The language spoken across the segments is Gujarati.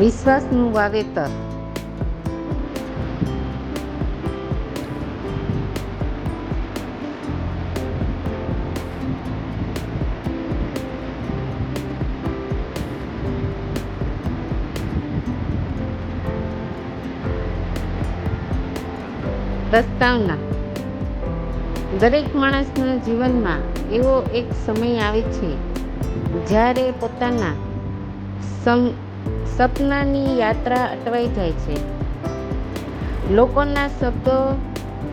વિશ્વાસનું વાવેતર. પ્રસ્તાવના. દરેક માણસના જીવનમાં એવો એક સમય આવે છે જ્યારે પોતાના સપનાની યાત્રા અટવાઈ જાય છે. લોકોના શબ્દો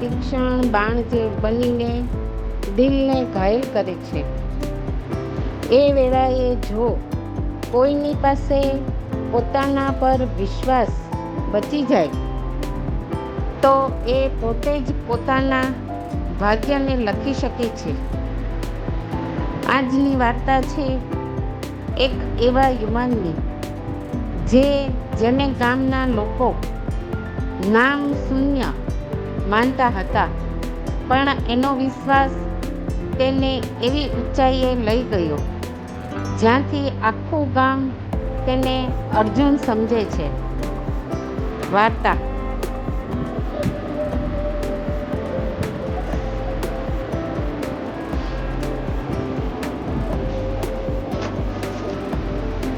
તીક્ષ્ણ બાણ જે બનીને દિલને ઘાયલ કરે છે. એ વેળાએ જો કોઈની પાસે પોતાના પર વિશ્વાસ બચી જાય તો એ પોતે જ પોતાના ભાગ્યને લખી શકે છે. આજની વાર્તા છે એક એવા યુવાનની જેને ગામના લોકો નામ શૂન્ય માનતા હતા, પણ એનો વિશ્વાસ તેને એવી ઊંચાઈએ લઈ ગયો જ્યાંથી આખું ગામ તેને અર્જુન સમજે છે. વાર્તા.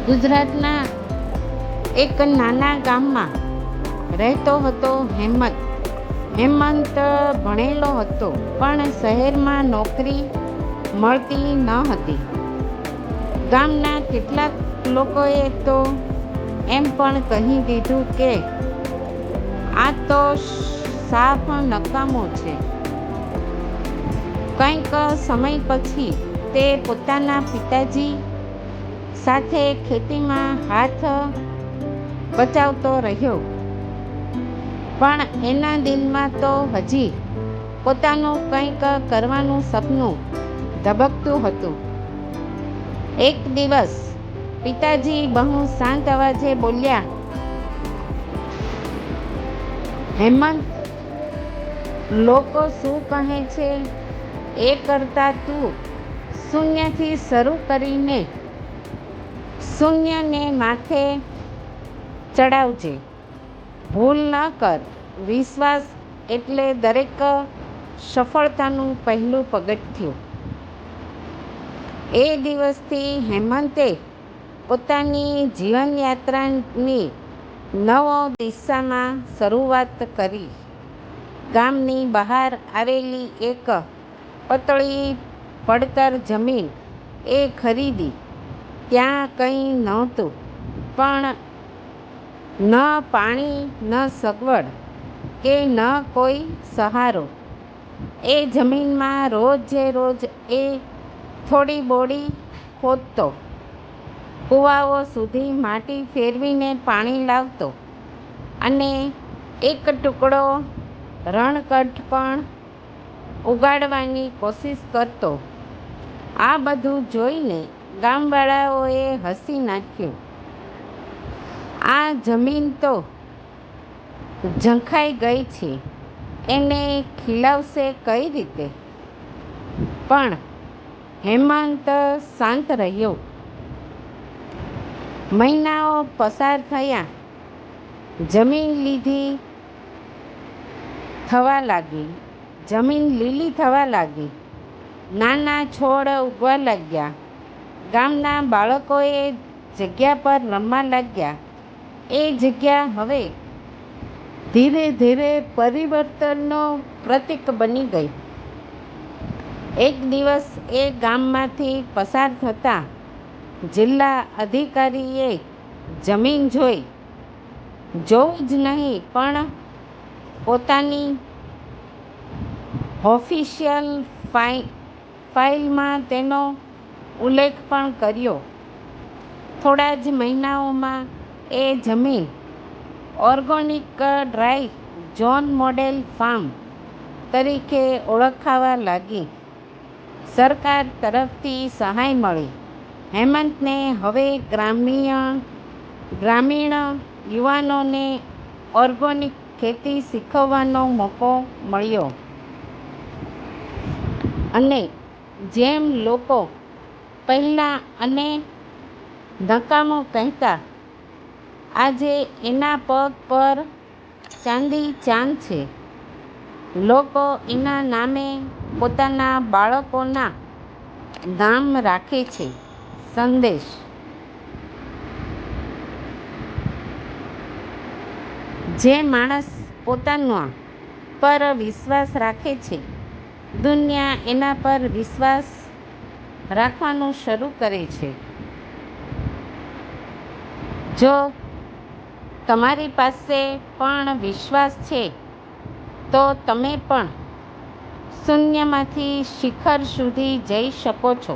ગુજરાતના એક નાના ગામમાં રહેતો હતો હેમંત. હેમંત ભણેલો હતો પણ શહેરમાં નોકરી મળતી ન હતી. ગામના કેટલાક લોકોએ તો એમ પણ કહી દીધું કે આ તો સાફ નકામો છે. કંઈક સમય પછી તે પોતાના પિતાજી સાથે ખેતીમાં હાથ બચાવતો રહ્યો, પણ એના દિલમાં તો હજી પોતાનું કંઈક કરવાનું સપનું ધબકતું હતું. એક દિવસ પિતાજી બહુ શાંત અવાજે બોલ્યા, હેમંત, લોકો શું કહે છે એ કરતાં તું શૂન્યથી શરૂ કરીને શૂન્યને માથે ચડાવજે. ભૂલ ન કર. વિશ્વાસ એટલે દરેક સફળતાનું પહેલું પગથિયું. એ દિવસથી હેમંતે પોતાની જીવનયાત્રાની નવો દિશામાં શરૂઆત કરી. ગામની બહાર આવેલી એક પતળી પડતર જમીન એ ખરીદી. ત્યાં કંઈ નહોતું, પણ ન પાણી, ન સગવડ કે ન કોઈ સહારો. એ જમીનમાં રોજે રોજ એ થોડી બોડી ખોદતો, કૂવાઓ સુધી માટી ફેરવીને પાણી લાવતો અને એક ટુકડો રણકઠ પણ ઉગાડવાની કોશિશ કરતો. આ બધું જોઈને ગામવાળાઓએ હસી નાખ્યું. આ જમીન તો ઝંખાઈ ગઈ છે, એને ખીલવશે કઈ રીતે? પણ હેમંત શાંત રહ્યો. મહિનાઓ પસાર થયા. જમીન લીલી થવા લાગી. નાના છોડ ઉગવા લાગ્યા. ગામના બાળકોએ જગ્યા પર રમવા લાગ્યા. એ જગ્યા હવે ધીરે ધીરે પરિવર્તનનો પ્રતીક બની ગઈ. એક દિવસ એ ગામમાંથી પસાર થતા જિલ્લા અધિકારીએ જમીન જોવું જ નહીં, પણ પોતાની ઓફિશિયલ ફાઇલમાં તેનો ઉલ્લેખ પણ કર્યો. થોડા જ મહિનાઓમાં એ જમીન organic dry zone model farm તરીકે ઓળખાવા લાગી. સરકાર તરફથી સહાય મળી. હેમંતને હવે ગ્રામીણ યુવાનોને ઓર્ગેનિક ખેતી શીખવવાનો મોકો મળ્યો. અને જેમ લોકો પહેલાં આને નકામું કહેતા, આજે એના પગ પર ચાંદી ચાંદ છે. લોકો એના નામે પોતાના બાળકોના નામ રાખે છે. સંદેશ: જે માણસ પોતાના પર વિશ્વાસ રાખે છે, દુનિયા એના પર વિશ્વાસ રાખવાનું શરૂ કરે છે. જો તમારી પાસે પણ વિશ્વાસ છે, તો તમે પણ શૂન્યમાંથી શિખર સુધી જઈ શકો છો.